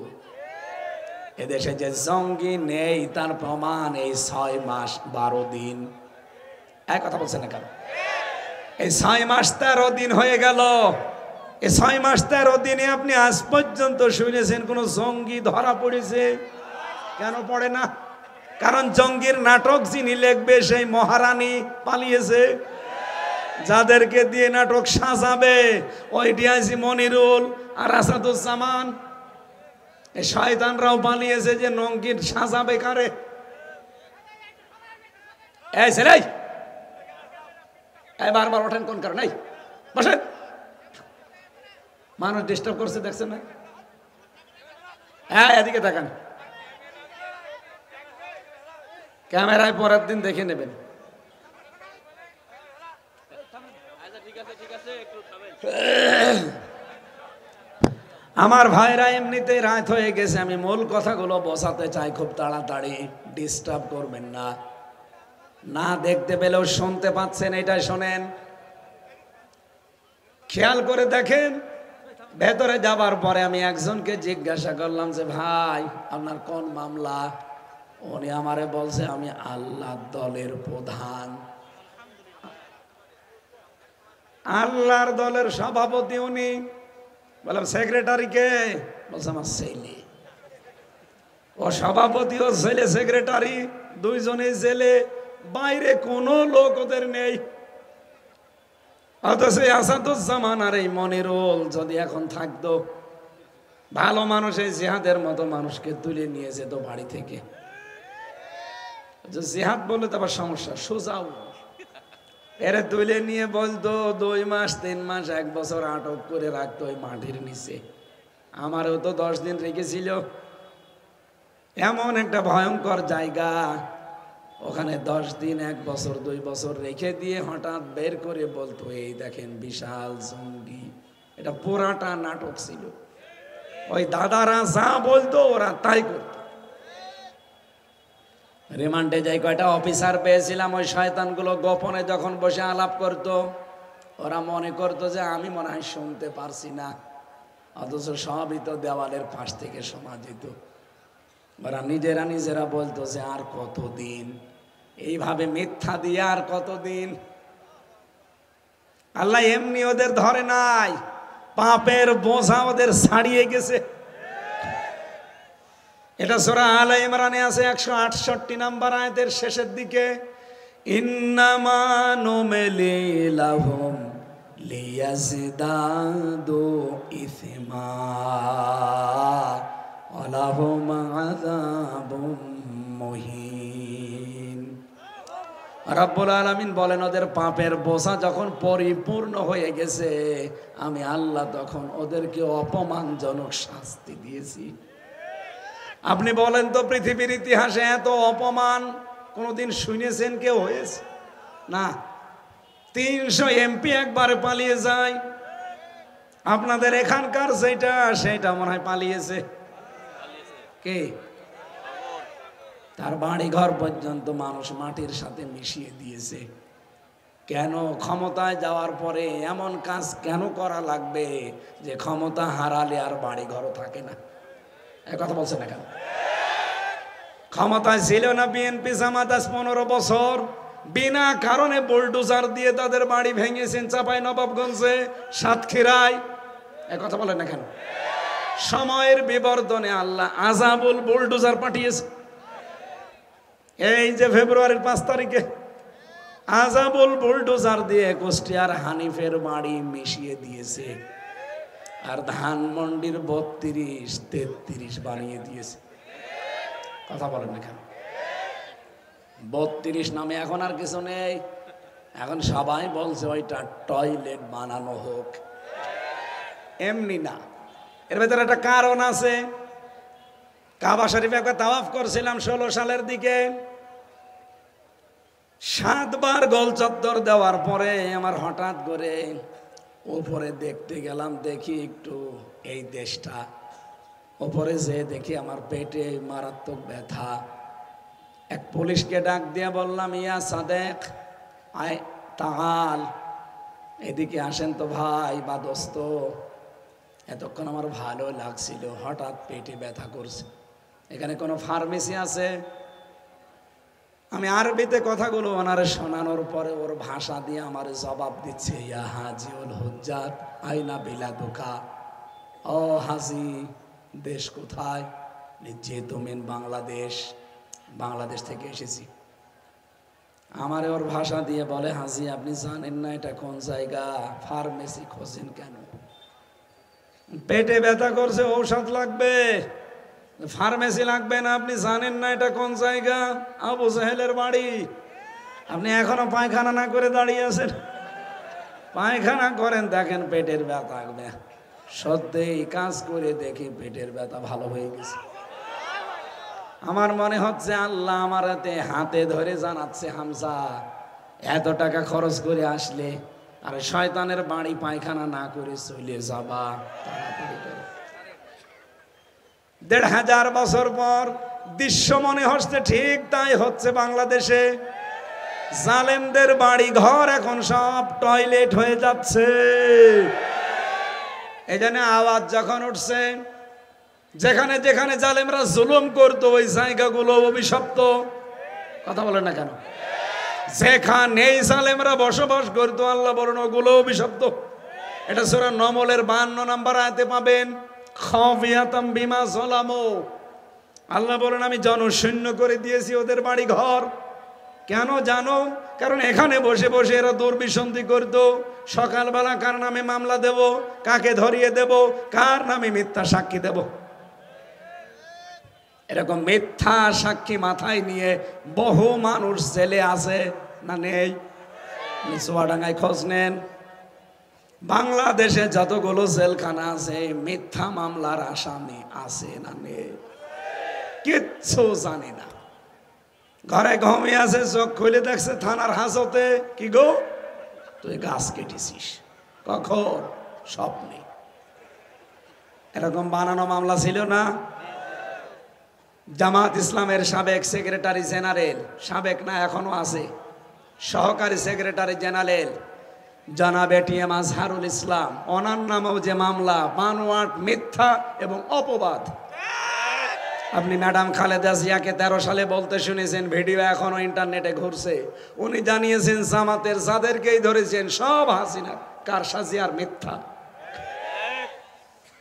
এদেশে যে জঙ্গি নেই তার প্রমাণ এই 6 মাস 12 দিন। এক কথা বলছে না কেন? এই 6 মাস 13 দিন হয়ে গেল। এই 6 মাস 13 দিনে আপনি আজ পর্যন্ত শুনেছেন কোন জঙ্গি ধরা পড়েছে? কেন পড়ে না? কারণ জঙ্গির নাটক যিনি লিখবে সেই মহারানী পালিয়েছে। যাদেরকে দিয়ে নাটক সাজাবে ওই ডিআইজি মনিরুল আর আসাদুজ্জামান, এই শয়তানরাও পালিয়েছে। যে জঙ্গির সাজাবে কারে? এই ছেলে, এই বারবার ওঠেন কোন কারণে? বসেন, মানুষ ডিস্টার্ব করছে দেখছেন না? হ্যাঁ, এদিকে তাকান, ক্যামেরায় পরের দিন দেখে নেবেন। আমার ভাইরা এমনিতেই রাত হয়ে গেছে, আমি মূল কথাগুলো বসাতে চাই খুব তাড়াতাড়ি। ডিস্টার্ব করবেন না। না দেখতে পেলেও শুনতে পাচ্ছেন, এটাই শোনেন। খেয়াল করে দেখেন, ভেতরে যাবার পরে আমি একজনকে জিজ্ঞাসা করলাম যে ভাই আপনার কোন মামলা? উনি আমারে বলছে আমি আল্লাহ দলের প্রধান। আল্লাহর দলের সভাপতি উনি। বললাম সেক্রেটারি কে? বলছে আমার ছেলে। ও সভাপতি ও ছেলে সেক্রেটারি, দুইজনে জেলে, বাইরে কোনো লোক ওদের নেই। অথচ আসাদুজ্জামান আর এই মনিরুল যদি এখন থাকতো, ভালো মানুষ এই জিহাদের মতো মানুষকে তুলে নিয়ে যেত বাড়ি থেকে। জিহাদ বলে তো আবার সমস্যা, সোজাও এরা তুলে নিয়ে বলতো 2 মাস 3 মাস 1 বছর আটক করে রাখতো ওই মাটির নিচে। আমারও তো 10 দিন রেখেছিল। এমন একটা ভয়ঙ্কর জায়গা, ওখানে 10 দিন 1 বছর 2 বছর রেখে দিয়ে হঠাৎ বের করে বলতো এই দেখেন বিশাল জঙ্গি। এটা পুরাটা নাটক ছিল। ওই দাদারা যা বলতো ওরা তাই করতো। রিমান্ডে যাই কয়টা অফিসার পেয়েছিলাম, ওই শয়তানগুলো গোপনে যখন বসে আলাপ করত, ওরা মনে করতো যে আমি মনে হয় শুনতে পারছি না, অথচ সবই তো দেওয়ালের পাশ থেকে শোনা যেত। ওরা নিজেরা বলতো যে আর কতদিন এইভাবে মিথ্যা দিয়ে, আর কতদিন। আল্লাহ এমনি ওদের ধরে নাই, পাপের বোঝা ওদের ছাড়িয়ে গেছে। এটা সূরা আলে ইমরানে আছে 168 নম্বর আয়াতের শেষের দিকে, ইন্নামা নুমলি লাহুম লিয়াজদাদু ইসমা ওয়া লাহুম আযাবুম মুহিন। রব্বুল আলামিন বলেন ওদের পাপের বোঝা যখন পরিপূর্ণ হয়ে গেছে, আমি আল্লাহ তখন ওদেরকে অপমানজনক শাস্তি দিয়েছি। আপনি বলেন তো পৃথিবীর ইতিহাসে এত অপমান কোনদিন শুনেছেন কেউ হয়েছে? না। 300 এমপি একবারে পালিয়ে যায়। আপনাদের এখানকার সেটা মনে হয় পালিয়েছে। কে? তার বাড়ি ঘর পর্যন্ত মানুষ মাটির সাথে মিশিয়ে দিয়েছে। কেন? ক্ষমতায় যাওয়ার পরে এমন কাজ কেন করা লাগবে যে ক্ষমতা হারালে আর বাড়ি ঘরও থাকে না? এই কথা বলছে না কেন? ক্ষমতায় ছিল না বিএনপি জামাত 15 বছর, বিনা কারণে বুলডোজার দিয়ে তাদের বাড়ি ভেঙেছেন চাঁপাইনবাবগঞ্জে, সাতক্ষীরায়। এই কথা বলেন না কেন? সময়ের বিবর্তনে আল্লাহ আযাবুল বুলডোজার পাঠিয়েছে। এই যে ফেব্রুয়ারির 5 তারিখে আযাবুল বুলডোজার দিয়ে কুষ্টিয়ার হানিফের বাড়ি মিশিয়ে দিয়েছে, আর ধানমন্ডির 32-33 বানিয়ে দিয়েছে। কথা বলেন না কেন? 32 নামে এখন আর কিছু নেই, এখন সবাই বলছে ওইটা টয়লেট বানানো হোক। এমনি না, এর ভেতরে একটা কারণ আছে। কাবা শরীফে একবার তাওয়াফ করছিলাম 16 সালের দিকে, 7 বার গোল চত্বর দেওয়ার পরে আমার হঠাৎ করে ওপরে দেখতে গেলাম, দেখি একটু এই দেশটা, ওপরে যে দেখি আমার পেটে মারাত্মক ব্যথা। এক পুলিশকে ডাক দিয়ে বললাম, ইয়া সাদেক আয় তাল, এদিকে আসেন তো ভাই বা দোস্ত। এতক্ষণ আমার ভালো লাগছিল, হঠাৎ পেটে ব্যথা করছে, এখানে কোনো ফার্মেসি আছে? আমি আরবিতে কথাগুলো ওনারে শোনানোর পরে ওর ভাষা দিয়ে আমার জবাব দিচ্ছে, ইয়া হাজিউল হুজ্জাত আইনা বিলাদুকা। ও হাজি, দেশ কোথায়? যে তুমি বাংলাদেশ, বাংলাদেশ থেকে এসেছি। আমারে ওর ভাষা দিয়ে বলে, হাজি আপনি জানেন না এটা কোন জায়গা? ফার্মেসি খোঁজেন কেন? পেটে ব্যথা করছে, ঔষধ লাগবে, ফার্মেসি লাগবে না, আপনি জানেন না এটা কোন জায়গা? আবু জাহেলের বাড়ি। আপনি এখনো পায়খানা না করে দাঁড়িয়ে আছেন? পায়খানা করেন, দেখেন পেটের ব্যথা আসবে। সত্যি কাজ করে দেখি পেটের ব্যথা ভালো হয়ে গেছে। আমার মনে হচ্ছে আল্লাহ আমার হাতে ধরে জানাচ্ছে, হামজা এত টাকা খরচ করে আসলে আর শয়তানের বাড়ি পায়খানা না করে চলে যাবা, তাড়াতাড়ি করে। 1500 বছর পর দৃশ্য মনে হচ্ছে ঠিক তাই হচ্ছে বাংলাদেশে। জালেমদের বাড়ি ঘর এখন সব টয়লেট হয়ে যাচ্ছে। এই জন্য আওয়াজ যখন উঠছে, যেখানে যেখানে জালেমরা জুলুম করতো ওই জায়গাগুলো অভিশপ্ত। কথা বলেন না কেন? যেখানে জালেমরা বসবাস করতো আল্লাহ বলেন ওগুলো অভিশপ্ত। এটা সূরা নমলের 52 নম্বর আয়াতে পাবেন। খাফিয়াতাম বিমা যালামু, আল্লাহ বলেন আমি জনশূন্য করে দিয়েছি ওদের বাড়ি ঘর। কেন জানো? কারণ এখানে বসে বসে এরা দুর্বিসন্ধি করতো। সকালবেলা কার নামে মামলা দেব, কাকে ধরিয়ে দেব, কার নামে মিথ্যা সাক্ষী দেব। এরকম মিথ্যা সাক্ষী মাথায় নিয়ে বহু মানুষ জেলে আছে না নেই? চুয়াডাঙ্গায় খোঁজ নেন, বাংলাদেশে যতগুলো জেলখানা আছে মিথ্যা মামলার আসামি আছে না নেই? কিচ্ছু জানি না, ঘরে ঘুমিয়ে আছে, চোখ খুলে দেখছে থানার হাজতে, কি গো তুই গাছ কেটেছিস, কখন? স্বপ্নে। এরকম বানানো মামলা ছিল না? জামাত ইসলামের সাবেক সেক্রেটারি জেনারেল, সাবেক না এখনো আছে, সহকারী সেক্রেটারি জেনারেল জনাব এটিএম আজহারুল ইসলাম, ওনার নামেও যে মামলা, বানোয়াট, মিথ্যা এবং অপবাদ। আপনি ম্যাডাম খালেদা জিয়াকে 13 সালে বলতে শুনেছেন, ভিডিও এখনো ইন্টারনেটে ঘুরছে। উনি জানিয়েছেন জামাতের যাদেরকেই ধরেছেন সব হাসিনা কারসাজি আর মিথ্যা।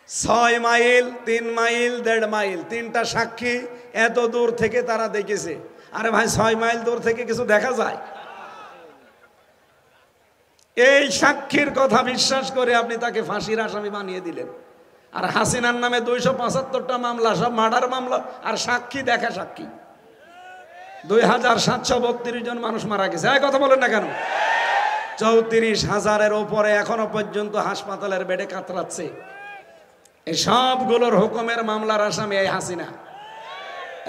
6 মাইল, 3 মাইল, 1.5 মাইল, 3টা সাক্ষী এত দূর থেকে তারা দেখেছে। আরে ভাই, 6 মাইল দূর থেকে কিছু দেখা যায়? এই সাক্ষীর কথা বিশ্বাস করে আপনি তাকে ফাঁসির আসামি বানিয়ে দিলেন। আর হাসিনার নামে 275টা মামলা, সব মার্ডার মামলা, আর সাক্ষী দেখা সাক্ষী 2732 জন মানুষ মারা গেছে। এই কথা বলেন না কেন? 34,000-এর উপরে এখনো পর্যন্ত হাসপাতালের বেডে কাতরাচ্ছে। এই সবগুলোর হুকুমের মামলার আসামি এই হাসিনা।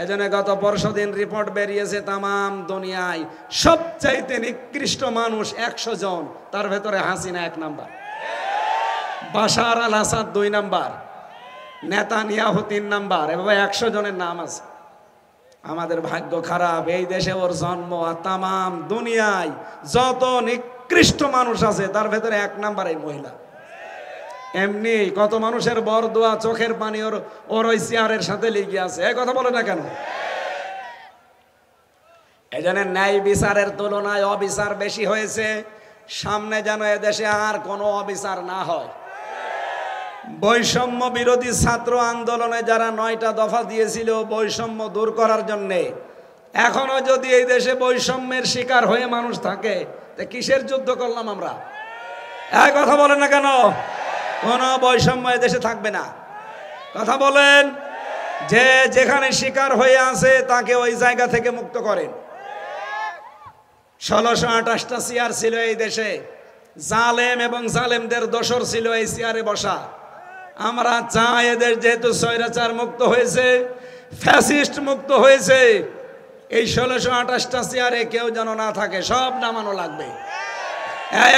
এজন্য গত পরশুদিন রিপোর্ট বেরিয়েছে, তামাম দুনিয়ায় সবচাইতে নিকৃষ্ট মানুষ 100 জন, তার ভেতরে হাসিনা 1 নাম্বার, বাশার আল আসাদ 2 নাম্বার, নেতানিয়াহু 3 নাম্বার। এভাবে 100 জনের নাম আছে। আমাদের ভাগ্য খারাপ, এই দেশে ওর জন্ম। আর তামাম দুনিয়ায় যত নিকৃষ্ট মানুষ আছে তার ভেতরে 1 নাম্বার এই মহিলা। এমনি কত মানুষের বরদোয়া, চোখের পানি ওর ওই চেয়ারের সাথে লেগে আছে। এই কথা বলে না কেন? এই জন্য ন্যায় বিচারের তুলনায় অবিচার বেশি হয়েছে। সামনে যেন এদেশে আর কোনো অবিচার না হয়। বৈষম্য বিরোধী ছাত্র আন্দোলনে যারা 9টা দফা দিয়েছিল বৈষম্য দূর করার জন্যে, এখনো যদি এই দেশে বৈষম্যের শিকার হয়ে মানুষ থাকে, তা কিসের যুদ্ধ করলাম আমরা? এই কথা বলেন না কেন? কোনো বৈষম্য দেশে থাকবে না। কথা বলেন। যে যেখানে শিকার হয়ে আছে তাকে ওই জায়গা থেকে মুক্ত করেন। 1628টা চেয়ার ছিল এই দেশে, জালেম এবং জালেমদের দোসর ছিল এই চেয়ারে বসা। আমরা চাই এদের যেহেতু স্বৈরাচার মুক্ত হয়েছে, ফ্যাসিস্ট মুক্ত হয়েছে, এই 1628টা চেয়ারে কেউ যেন না থাকে, সব নামানো লাগবে।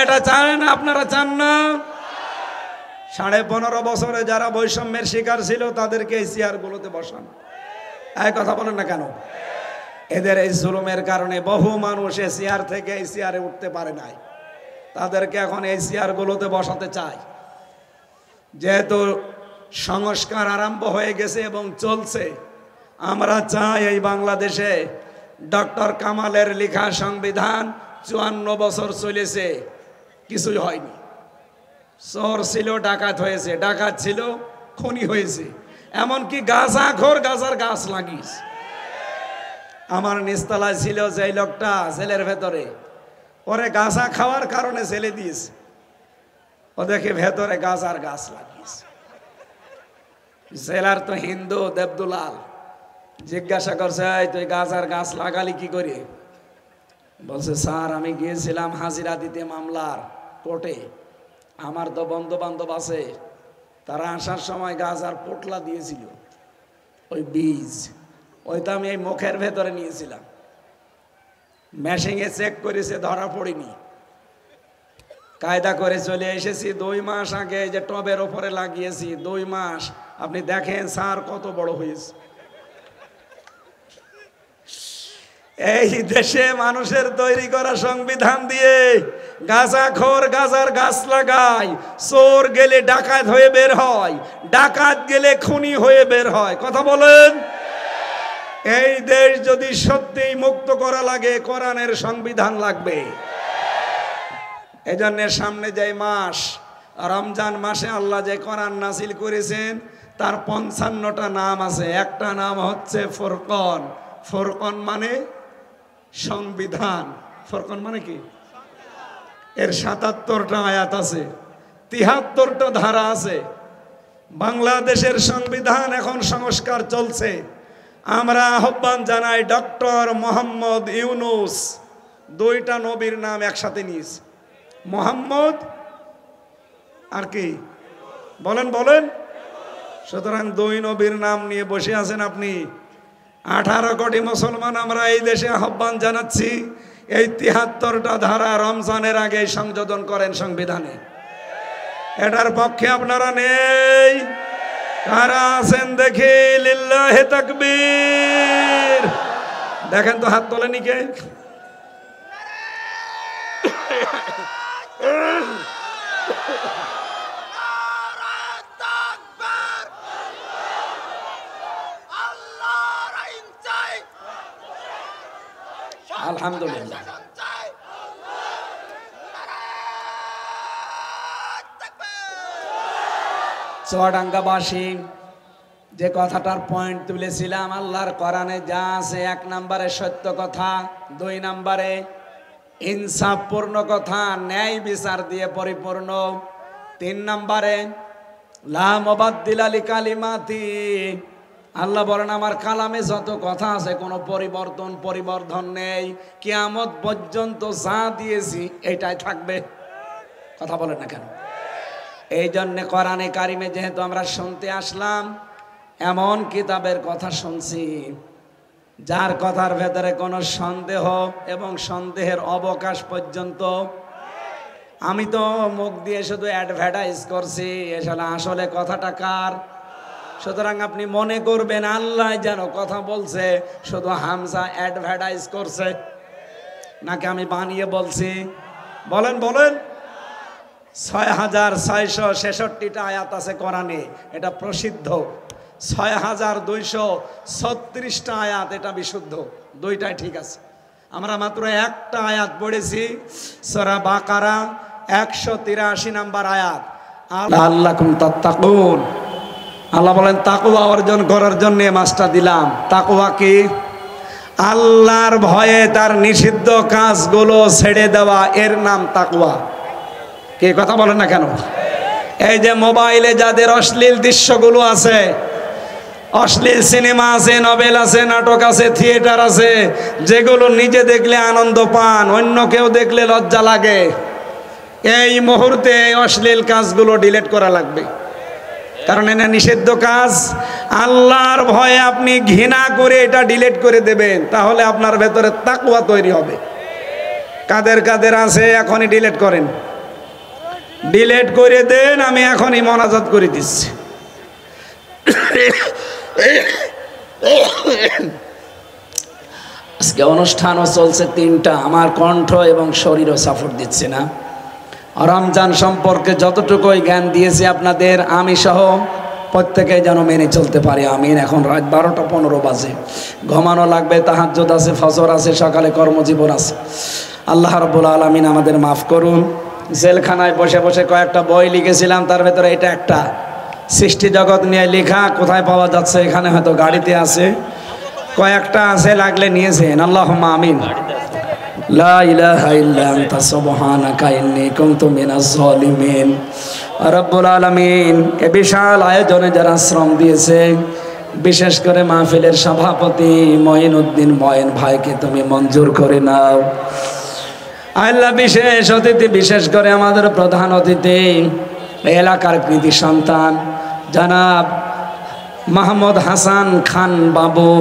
এটা চান আপনারা? চান না? 15.5 বছরে যারা বৈষম্যের শিকার ছিল তাদেরকে এই চেয়ারগুলোতে বসান। এই কথা বলেন না কেন? এদের এই জুলুমের কারণে বহু মানুষ এই চেয়ার থেকে এই চেয়ারে উঠতে পারে নাই। তাদেরকে এখন এই চেয়ারগুলোতে বসাতে চায়। যেহেতু সংস্কার আরম্ভ হয়ে গেছে এবং চলছে, আমরা চাই এই বাংলাদেশে ডক্টর কামালের লেখা সংবিধান 54 বছর চলেছে, কিছুই হয়নি। চোর ছিল, ডাকাত হয়েছে, ডাকাত ছিল, খুনি হয়েছে, এমনকি গাঁজাখোর গাঁজার গাছ লাগিস। আমার নিচতলায় ছিল যে লোকটা জেলের ভেতরে, ওরে গাঁজা খাওয়ার কারণে জেলে দিয়েছে। ও দেখে ভেতরে গাঁজার গাছ লাগিস। জেলার তো হিন্দু দেবদুলাল জিজ্ঞাসা করছে, তুই গাঁজার গাছ লাগালি কি করে? বলছে, স্যার আমি গিয়েছিলাম হাজিরা দিতে মামলার কোর্টে, আমার তো বন্ধু বান্ধব আছে, তারা আসার সময় গাঁজার পোটলা দিয়েছিল, ওই বীজ, ওইটা আমি এই মুখের ভেতরে নিয়েছিলাম, মেশিনে চেক করেছে, ধরা পড়িনি, কায়দা করে চলে এসেছি। 2 মাস আগে যে টবের ওপরে লাগিয়েছি, 2 মাস, আপনি দেখেন স্যার কত বড় হয়েছে। এই দেশে মানুষের তৈরি করা সংবিধান দিয়ে গাঁজাখোর গাঁজার গাছ লাগায়, চোর গেলে ডাকাত হয়ে বের হয়, ডাকাত গেলে খুনি হয়ে বের হয়। কথা বলেন। এই দেশ যদি সত্যিই মুক্ত করা লাগে, কোরআনের সংবিধান লাগবে। এজন্য সামনে যে মাস রমজান মাসে আল্লাহ যে কোরআন নাজিল করেছেন তার 55টা নাম আছে। একটা নাম হচ্ছে ফুরকান। ফুরকান মানে সংবিধান। ফুরকান মানে কি? এর 77টা আয়াত আছে, 73টা ধারা আছে। বাংলাদেশের সংবিধান এখন সংস্কার চলছে। আমরা আহ্বান জানাই ডক্টর মোহাম্মদ ইউনুস, দুইটা নবীর নাম একসাথে নিয়েছে, মোহাম্মদ আর কি বলেন বলেন। সুতরাং দুই নবীর নাম নিয়ে বসে আছেন আপনি। 18 কোটি মুসলমান আমরা এই দেশে আহ্বান জানাচ্ছি, এই 73টা ধারা রমজানের আগে সংযোজন করেন সংবিধানে। এটার পক্ষে আপনারা নেই? কারা আছেন দেখি? লিল্লাহি তাকবীর। দেখেন তো হাত তোলেনি কে? আলহামদুলিল্লাহ। চুয়াডাঙ্গাবাসী যে কথাটার পয়েন্ট তুলেছিলাম, আল্লাহর কোরআনে যা আছে, 1 নম্বরে সত্য কথা, 2 নম্বরে ইনসাফপূর্ণ কথা, ন্যায় বিচার দিয়ে পরিপূর্ণ, 3 নম্বরে লা মুবাদদিলা লিকালিমাতি, আল্লাহ বলেন আমার কালামে যত কথা আছে কোনো পরিবর্তন নেই, কিয়ামত পর্যন্ত যা দিয়েছি এটাই থাকবে। কথা বলেন না কেন? এই জন্যে কোরআনে কারিমে যেহেতু আমরা শুনতে আসলাম, এমন কিতাবের কথা শুনছি যার কথার ভেতরে কোনো সন্দেহ এবং সন্দেহের অবকাশ পর্যন্ত, আমি তো মুখ দিয়ে শুধু অ্যাডভার্টাইজ করছি, আসলে কথাটা কার? সুতরাং আপনি মনে করবেন আল্লাহ যেন কথা বলছে, শুধু হামজা অ্যাডভার্টাইজ করছে, নাকি আমি বানিয়ে বলছি? বলেন বলেন। 6666টা আয়াত আছে কোরআনে, এটা প্রসিদ্ধ। 6236টা আয়াত, এটা বিশুদ্ধ, দুইটাই ঠিক আছে। আমরা মাত্র একটা আয়াত পড়েছি, সূরা বাকারা 183 নম্বর আয়াত, লাআল্লাকুম তাত্তাকুন। আল্লাহ বলেন তাকওয়া অর্জন করার জন্য মাসটা দিলাম। তাকওয়া কি? আল্লাহর ভয়ে তার নিষিদ্ধ কাজগুলো ছেড়ে দেওয়া, এর নাম তাকওয়া। কে কথা বলেন না কেন? এই যে মোবাইলে যাদের অশ্লীল দৃশ্যগুলো আছে, অশ্লীল সিনেমা আছে, নভেল আছে, নাটক আছে, থিয়েটার আছে, যেগুলো নিজে দেখলে আনন্দ পান, অন্য কেউ দেখলে লজ্জা লাগে, এই মুহূর্তে অশ্লীল কাজগুলো ডিলিট করা লাগবে, কারণ এটা নিষিদ্ধ কাজ। আল্লাহর ভয়ে আপনি ঘৃণা করে এটা ডিলিট করে দেবেন, তাহলে আপনার ভেতরে তাকওয়া তৈরি হবে। কাদের কাদের আছে এখনই ডিলিট করেন, ডিলিট করে দেন, আমি এখনই মোনাজাত করে দিচ্ছি। আজকে অনুষ্ঠানও চলছে 3টা, আমার কণ্ঠ এবং শরীরও সাপোর্ট দিচ্ছে না। রমজান সম্পর্কে যতটুকুই জ্ঞান দিয়েছি আপনাদের, আমি সহ প্রত্যেকে যেন মেনে চলতে পারি। আমিন। এখন রাত 12টা 15 বাজে, ঘুমানো লাগবে, তাহাজ্জুদ আছে, ফজর আছে, সকালে কর্মজীবন আছে। আল্লাহ রাব্বুল আলামিন আমাদের মাফ করুন। জেলখানায় বসে বসে কয়েকটা বই লিখেছিলাম, তার ভেতরে এটা একটা, সৃষ্টি জগৎ নিয়ে লেখা, কোথায় পাওয়া যাচ্ছে? এখানে হয়তো গাড়িতে আছে, কয়েকটা আছে, লাগলে নিয়েছেন। আল্লাহুম্মা আমিন। লা ইলাহা ইল্লা আনতা সুবহানাকা ইন্নী কুনতু মিনাজ জালিমিন। রব্বুল আলামিন এ বিশাল আয়োজনে যারা শ্রম দিয়েছে, বিশেষ করে মাহফিলের সভাপতি মঈনুদ্দিন মঈন ভাইকে তুমি মঞ্জুর করে নাও আল্লাহ। বিশেষ অতিথি, বিশেষ করে আমাদের প্রধান অতিথি, এলাকার কৃতি সন্তান জনাব মাহমুদ হাসান খান বাবু,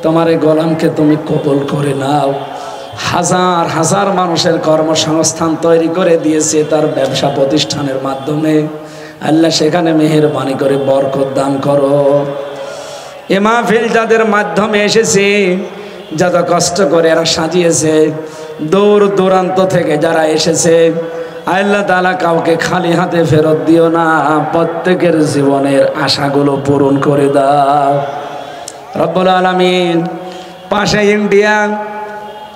তোমার এই গোলামকে তুমি কবুল করে নাও। হাজার হাজার মানুষের কর্মসংস্থান তৈরি করে দিয়েছে তার ব্যবসা প্রতিষ্ঠানের মাধ্যমে। আল্লাহ সেখানে মেহেরবানি করে বরকত দান করো। এ মাহফিল যাদের মাধ্যমে এসেছে, যত কষ্ট করে এরা সাজিয়েছে, দূর দূরান্ত থেকে যারা এসেছে, আল্লাহ তাআলা কাউকে খালি হাতে ফেরত দিও না, প্রত্যেকের জীবনের আশাগুলো পূরণ করে দাও রব্বুল আলামিন। পাশে ইন্ডিয়া,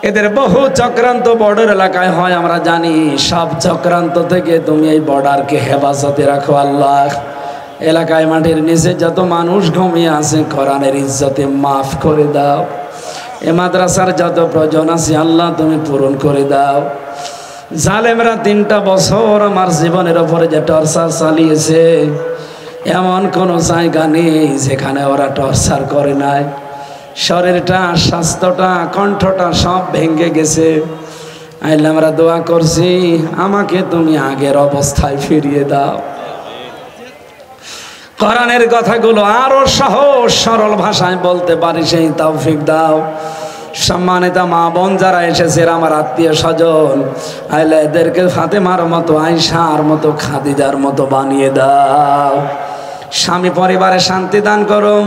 এদের বহু চক্রান্ত বর্ডার এলাকায় হয়, আমরা জানি। সব চক্রান্ত থেকে তুমি এই বর্ডারকে হেফাজতে রাখো আল্লাহ। এলাকায় মাটির নিচে যত মানুষ ঘুমিয়ে আছে, কোরআনের ইজ্জতে মাফ করে দাও। এ মাদ্রাসার যত প্রয়োজন আছে আল্লাহ তুমি পূরণ করে দাও। জালেমরা 3টা বছর আমার জীবনের ওপরে যে টর্চার চালিয়েছে, এমন কোনো জায়গা নেই যেখানে ওরা টর্চার করে নাই। শরীরটা, স্বাস্থ্যটা, কণ্ঠটা সব ভেঙে গেছে। আইলে আমরা দোয়া করছি, আমাকে তুমি আগের অবস্থায় ফিরিয়ে দাও। কোরআনের কথাগুলো আরো সহজ সরল ভাষায় বলতে পারি সেই তৌফিক দাও। সম্মানিত মা বোন যারা এসেছে, আমার আত্মীয় স্বজন, আইলে এদেরকে ফাতেমার মতো, আয়েশার মতো, খাদিজার মতো বানিয়ে দাও। স্বামী পরিবারে শান্তি দান করো।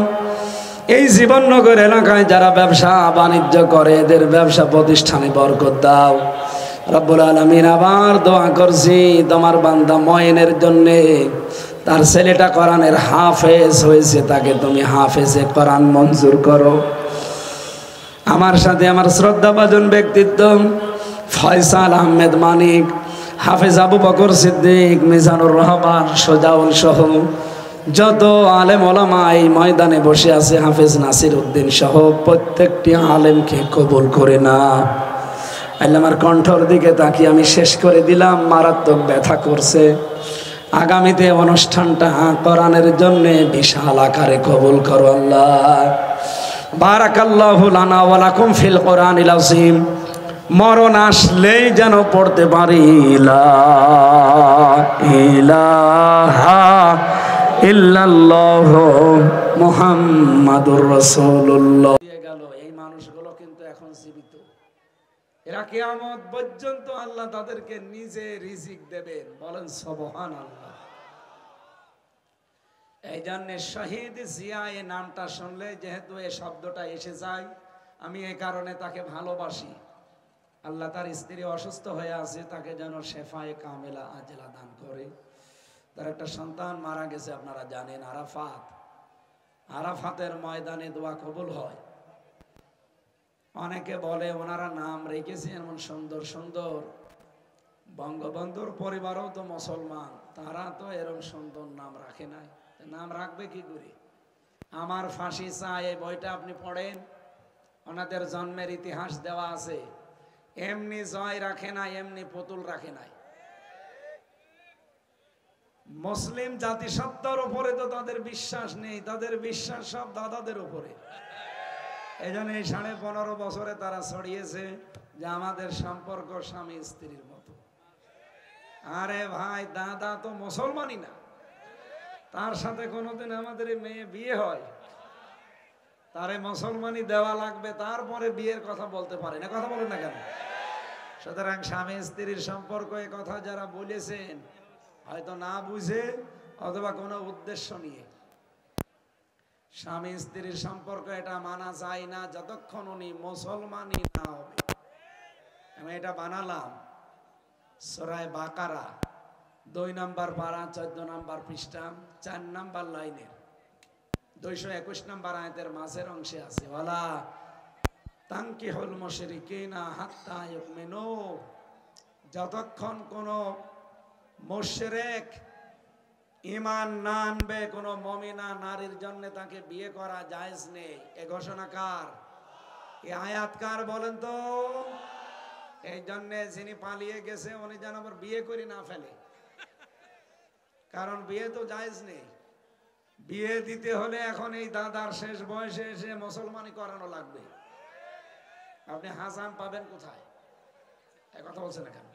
এই জীবননগর এলাকায় যারা ব্যবসা বাণিজ্য করে, এদের ব্যবসা প্রতিষ্ঠানে বরকত দাও। রব্বুল আলামিন, আবার দোয়া করছি তোমার বান্দা ময়নের জন্যে। তার ছেলেটা কোরআনের হাফেজ হয়েছে, তাকে তুমি হাফেজে কোরআন মঞ্জুর করো। আমার সাথে আমার শ্রদ্ধাভাজন ব্যক্তিত্ব ফয়সাল আহমেদ মানিক, হাফেজ আবু বকর সিদ্দিক, মিজানুর রহমান, সোজাউল সহ যত আলেম ওলামা এই ময়দানে বসে আছে, হাফেজ নাসির উদ্দিন সহ প্রত্যেকটি আলেমকে কবুল করে না। আল্লাহ, আমার কণ্ঠর দিকে তাকিয়ে আমি শেষ করে দিলাম, মারাত্মক ব্যথা করছে। আগামীতে অনুষ্ঠানটা কোরআনের জন্য বিশাল আকারে কবুল করো আল্লাহ। বারাকাল্লাহু লানা ওয়া লাকুম ফিল কোরআনিল আযীম। মরণ আসলেই যেন পড়তে পারি লা ইলাহা ইল্লাল্লাহু মুহাম্মাদুর রাসূলুল্লাহ। এই মানুষগুলো কিন্তু এখন জীবিত, এরা কিয়ামত পর্যন্ত আল্লাহ তাদেরকে নিজে রিজিক দেবেন। বলেন সুবহানাল্লাহ। এই জন্য শহীদ জিয়া এই নামটা শুনলে যেহেতু এই শব্দটা এসে যায়, আমি এই কারণে তাকে ভালোবাসি। আল্লাহ তার স্ত্রী অসুস্থ হয়ে আছে, তাকে যেন শেফায়ে কামেলা আজলা দান করে। তার একটা সন্তান মারা গেছে, আপনারা জানেন, আরাফাত। আরাফাতের ময়দানে দোয়া কবুল হয়। অনেকে বলে ওনারা নাম রেখেছে এমন সুন্দর সুন্দর, বঙ্গবন্ধুর পরিবারও তো মুসলমান, তারা তো এরকম সুন্দর নাম রাখে নাই, নাম রাখবে কি করে? আমার ফাঁসি চাই এই বইটা আপনি পড়েন, ওনাদের জন্মের ইতিহাস দেওয়া আছে। এমনি জয় রাখে নাই, এমনি পুতুল রাখে নাই। মুসলিম জাতিসত্তার উপরে তো তাদের বিশ্বাস নেই, তাদের বিশ্বাস সব দাদাদের উপরে। এই জন্য এই 15.5 বছরে তারা ছড়িয়েছে যে আমাদের সম্পর্ক স্বামী স্ত্রীর মতো। আরে ভাই, দাদা তো মুসলমানই না, তার সাথে কোনোদিন আমাদের মেয়ে বিয়ে হয়? তারে মুসলমানি দেওয়া লাগবে, তারপরে বিয়ের কথা বলতে পারে না। কথা বলেন না কেন? সুতরাং স্বামী স্ত্রীর সম্পর্ক, এ কথা যারা বলেছেন হয়তো না বুঝে অথবা কোনো উদ্দেশ্য নিয়ে। স্বামী স্ত্রীর সম্পর্ক এটা মানা যায় না যতক্ষণ উনি মুসলমানই না হবে। আমি এটা বানালাম সূরা বাকারা 2 নম্বর পারা 14 নম্বর পৃষ্ঠা 4 নম্বর লাইনের 221 নম্বর আয়াতের মাঝের অংশে আছে, ওয়ালা তানকিহুল মুশরিকিনা হাত্তা ইউমিনু। যতক্ষণ কোন মুশরিক ঈমান না আনবে, কোন মুমিনা নারীর জন্য তাকে বিয়ে করা জায়েজ নেই। এ ঘোষণা কার? এই আয়াত কার বলেন তো? এই জন্য যিনি পালিয়ে গেছে উনি যেন আবার বিয়ে করে না ফেলে, কারণ বিয়ে তো জায়েজ নেই। বিয়ে দিতে হলে এখন এই দাদার শেষ বয়সে এসে মুসলমানি করানো লাগবে। আপনি হাসান পাবেন কোথায়? এই কথা বলছেন না কেন?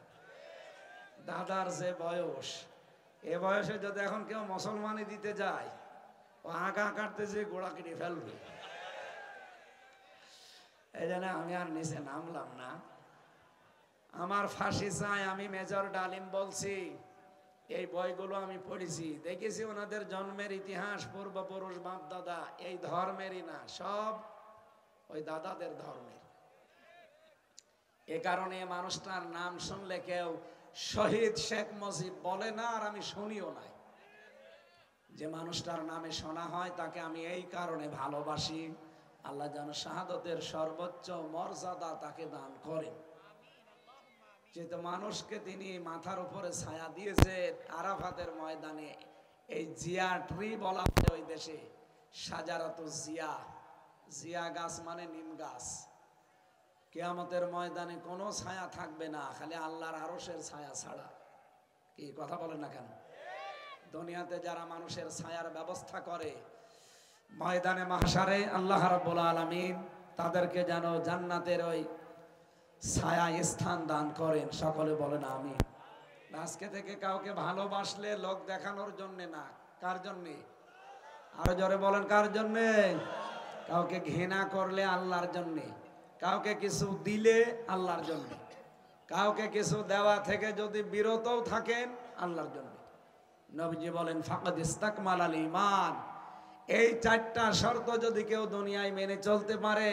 দাদার যে বয়স, এ বয়সে যদি এখন কেউ মুসলমানি দিতে যায়, ও আগা কাটতে যে গোড়া কেটে ফেলবে। এই জন্য আমি আর নিচে নামলাম না। আমার ফাঁসি চাই, আমি মেজর ডালিম বলছি। এই বইগুলো আমি পড়েছি, দেখেছি ওনাদের জন্মের ইতিহাস, পূর্বপুরুষ বাপ দাদা এই ধর্মেরই না, সব ওই দাদাদের ধর্মের। এ কারণে মানুষটার নাম শুনলে কেউ শহীদ শেখ মুজিব বলে না, আর আমি শুনিও নাই। যে মানুষটার নামে শোনা হয় তাকে আমি এই কারণে ভালোবাসি, আল্লাহ যেন শাহাদতের সর্বোচ্চ মর্যাদা তাকে দান করেন। যেহেতু মানুষকে তিনি মাথার উপরে ছায়া দিয়েছে, আরাফাতের ময়দানে এই জিয়া ট্রি বলা হয় ওই দেশে, সাজারাত জিয়া। জিয়া গাছ মানে নিম গাছ। কিয়ামতের ময়দানে কোনো ছায়া থাকবে না, খালি আল্লাহর আরশের ছায়া ছাড়া। কি কথা বলেন না কেন? দুনিয়াতে যারা মানুষের ছায়ার ব্যবস্থা করে, ময়দানে মাহশারে আল্লাহ রাব্বুল আলামিন তাদেরকে যেন জান্নাতের ওই ছায়া স্থান দান করেন। সকলে বলেন আমিন। আজকে থেকে কাউকে ভালোবাসলে লোক দেখানোর জন্য না, কার জন্যে? আরো জোরে বলেন, কার জন্যে? কাউকে ঘৃণা করলে আল্লাহর জন্যে, কাউকে কিছু দিলে আল্লাহর জন্যে, কাউকে কিছু দেওয়া থেকে যদি বিরতও থাকেন আল্লাহর জন্যে। নবীজি বলেন ফাকাদ ইস্তাকমালাল ঈমান। এই চারটা শর্ত যদি কেউ দুনিয়ায় মেনে চলতে পারে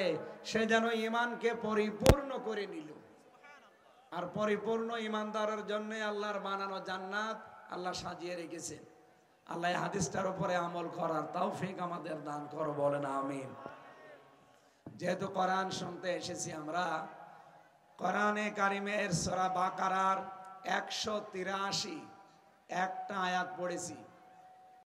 সে যেন ঈমানকে পরিপূর্ণ করে নিল। আর পরিপূর্ণ ঈমানদারের জন্য আল্লাহর বানানো জান্নাত আল্লাহ সাজিয়ে রেখেছেন। আল্লাহ হাদিসটার উপরে আমল করার তৌফিক আমাদের দান করো, বলেন আমিন। যেহেতু কোরআন শুনতে এসেছি আমরা, কোরআনে কারিমের সূরা বাকারার 183 একটা আয়াত পড়েছি।